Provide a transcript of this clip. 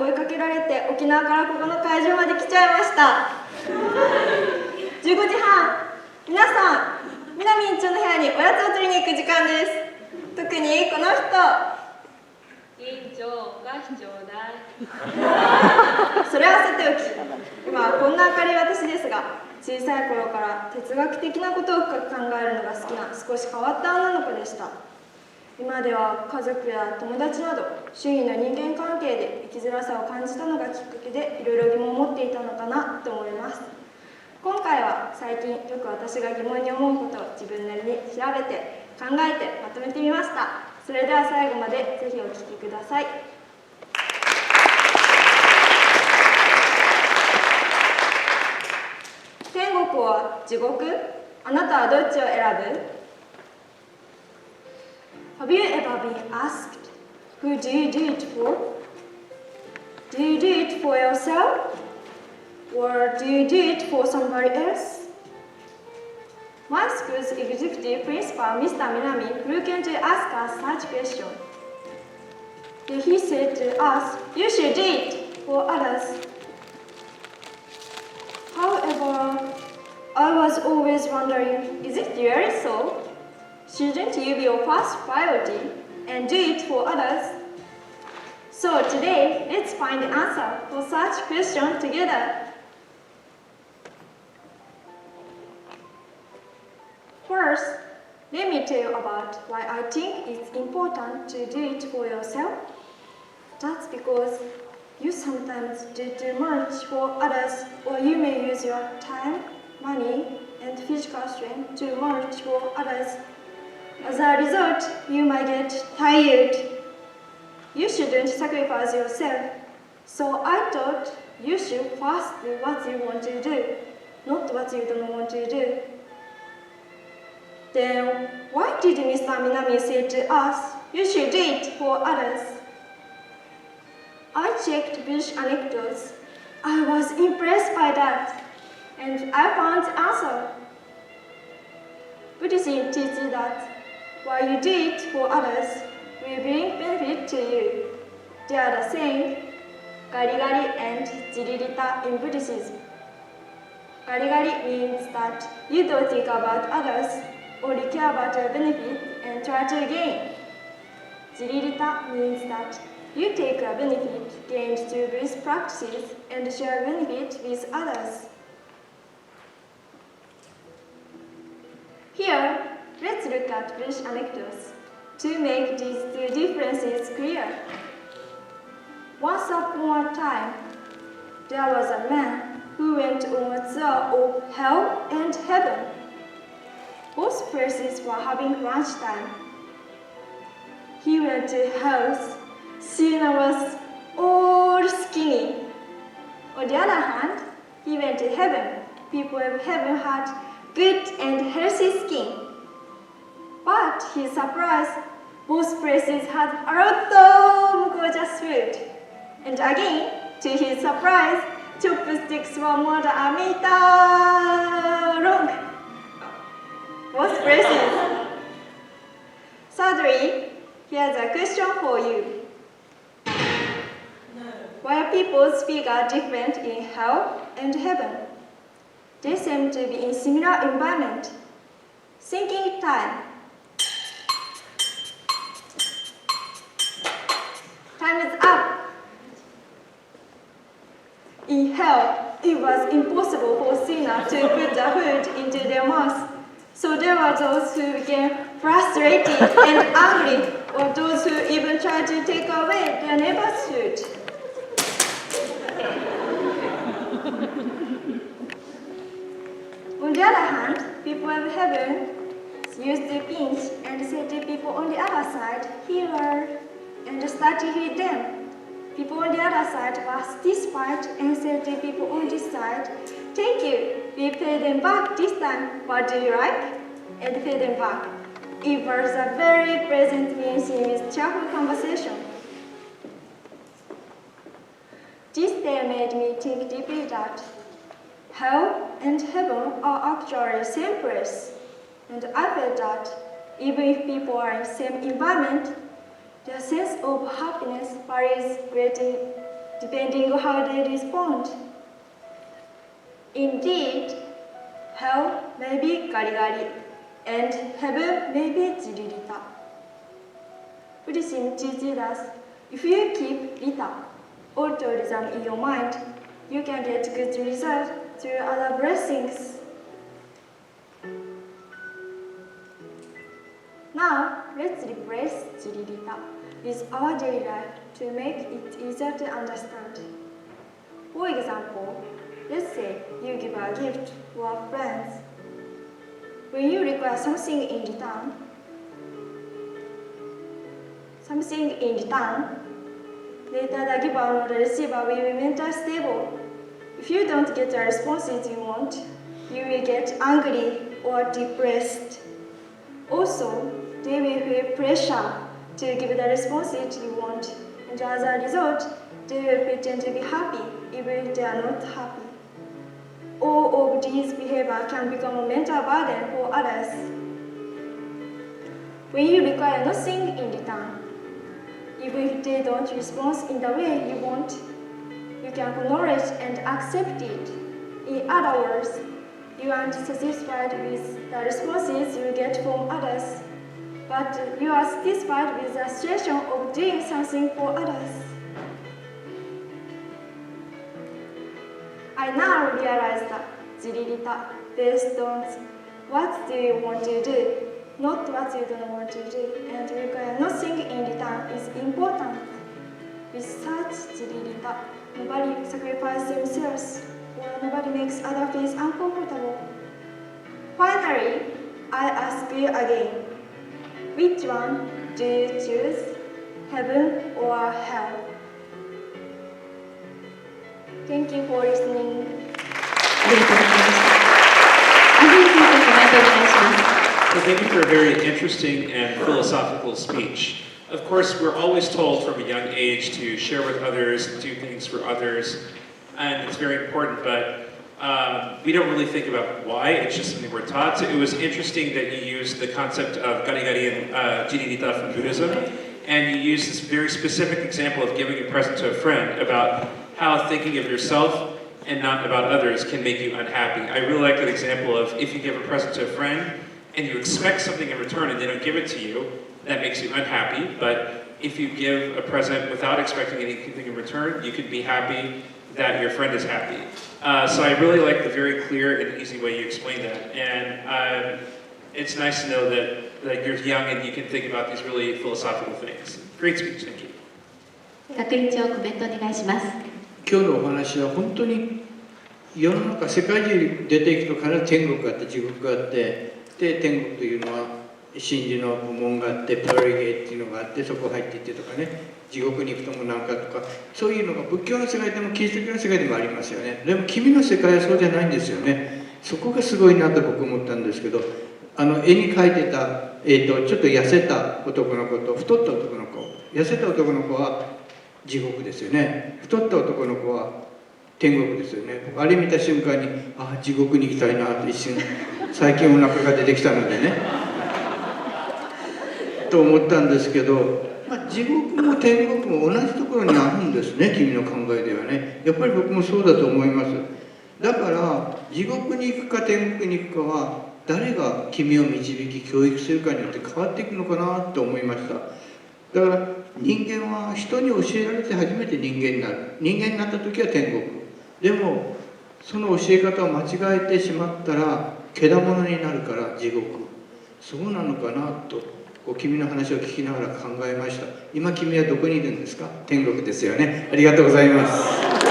追いかけられて沖縄からここの会場まで来ちゃいました。15時半、皆さん、南院長の部屋におやつを取りに行く時間です。特にこの人、委員長が必要だい。それはさておき、今はこんな明るい私ですが、小さい頃から哲学的なことを深く考えるのが好きな少し変わった女の子でした。今では家族や友達など周囲の人間関係で生きづらさを感じたのがきっかけでいろいろ疑問を持っていたのかなと思います。今回は最近よく私が疑問に思うことを自分なりに調べて考えてまとめてみました。それでは最後までぜひお聞きください。天国は地獄？あなたはどっちを選ぶ？ Have you ever been asked, who do you do it for? Do you do it for yourself? Or do you do it for somebody else? My school's executive principal, Mr. Minami, frequently asked us such questions. He said to us, you should do it for others. However, I was always wondering, is it really so? Shouldn't you be your first priority and do it for others? So today, let's find the answer for such question together. First, let me tell you about why I think it's important to do it for yourself. That's because you sometimes do too much for others, or you may use your time, money, and physical strength too much for others. As a result, you might get tired. You shouldn't sacrifice yourself. So I thought you should first do what you want to do, not what you don't want to do. Then, why did Mr. Minami say to us, you should do it for others? I checked Buddhist anecdotes. I was impressed by that, and I found the answer. Buddhism teaches that while you do it for others will bring benefit to you. They are the saying, gari-gari and jiri利他in Buddhism. Gari-gari means that you don't think about others, only care about your benefit and try to gain. Jiri利他means that you take a benefit gained through Buddhist practices and share benefit with others. Here, let's look at Buddhist anecdotes to make these two differences clear. Once upon a time, there was a man who went on a tour of hell and heaven. Both places were having lunchtime. He went to hell. Sina was all skinny. On the other hand, he went to heaven. People of heaven had good and healthy skin. But his surprise, both places had a lot of gorgeous food. And again, to his surprise, chopsticks were more than a meter long. Both places. Thirdly, here's a question for you. While people's feet are different in hell and heaven, they seem to be in similar environment. Thinking time. Time is up. In hell, it was impossible for sinners to put the food into their mouths. So there were those who became frustrated and angry, or those who even tried to take away their neighbor's food. On the other hand, people of heaven used to pinch and say to people on the other side, "Here," and start to hit them. People on the other side were satisfied and said to people on this side, "Thank you, we pay them back this time. What do you like?" and pay them back. It was a very pleasant meeting with cheerful conversation. This day made me think deeply that hell and heaven are actually the same place, and I felt that even if people are in the same environment, their sense of happiness varies greatly depending on how they respond. Indeed, hell may be gari-gari, and heaven may be jiri-rita. Buddhism teaches us if you keep rita, altruism in your mind, you can get good results through other blessings. Now, let's replace jiri-rita with our daily life to make it easier to understand. For example, let's say you give a gift to our friends. When you require something in return, later the giver or the receiver will be mentally stable. If you don't get the responses you want, you will get angry or depressed. Also, they will feel pressure to give the responses you want, and as a result, they will pretend to be happy even if they are not happy. All of these behaviors can become a mental burden for others. When you require nothing in return, even if they don't respond in the way you want, you can acknowledge and accept it. In other words, you aren't satisfied with the responses you get from others, but you are satisfied with the situation of doing something for others. I now realize that jiri-rita based on what do you want to do, not what you don't want to do, and require nothing in return is important. With such jiri-rita, nobody sacrifices themselves, or nobody makes others feel uncomfortable. Finally, I ask you again, which one do you choose, heaven or hell? Thank you for listening. ありがとうございました。アンディ先生、コメントお願いします。Well, thank you for a very interesting and philosophical speech. Of course, we're always told from a young age to share with others, do things for others, and it's very important, but we don't really think about why. It's just something we're taught. So it was interesting that you used the concept of gari-gari and jiri-rita from Buddhism, and you used this very specific example of giving a present to a friend about how thinking of yourself and not about others can make you unhappy. I really like that example of if you give a present to a friend and you expect something in return and they don't give it to you, that makes you unhappy. But if you give a present without expecting anything in return, you can be happy that your friend is happy. So I really like the very clear and easy way you explained that. And it's nice to know that you're young and you can think about these really philosophical things. Great speech, thank you. 学院長、コメントお願いします。今日のお話は本当に世の中世界中に出ていくと必ず天国があって地獄があって、で天国というのは真理の門があってパラリゲーっていうのがあってそこ入っていってとかね、地獄に行くともなんかとか、そういうのが仏教の世界でもキリスト教の世界でもありますよね。でも君の世界はそうじゃないんですよね。そこがすごいなと僕思ったんですけど、絵に描いてた、ちょっと痩せた男の子と太った男の子、痩せた男の子は地獄ですよね。太った男の子は天国ですよね。僕あれ見た瞬間に地獄に行きたいなと一瞬最近お腹が出てきたのでねと思ったんですけど、地獄も天国も同じところにあるんですね、君の考えではね。やっぱり僕もそうだと思います。だから地獄に行くか天国に行くかは誰が君を導き教育するかによって変わっていくのかなと思いました。だから人間は人に教えられて初めて人間になる。人間になった時は天国。でもその教え方を間違えてしまったらけだものになるから地獄。そうなのかなと君の話を聞きながら考えました。今君はどこにいるんですか？天国ですよね。ありがとうございます。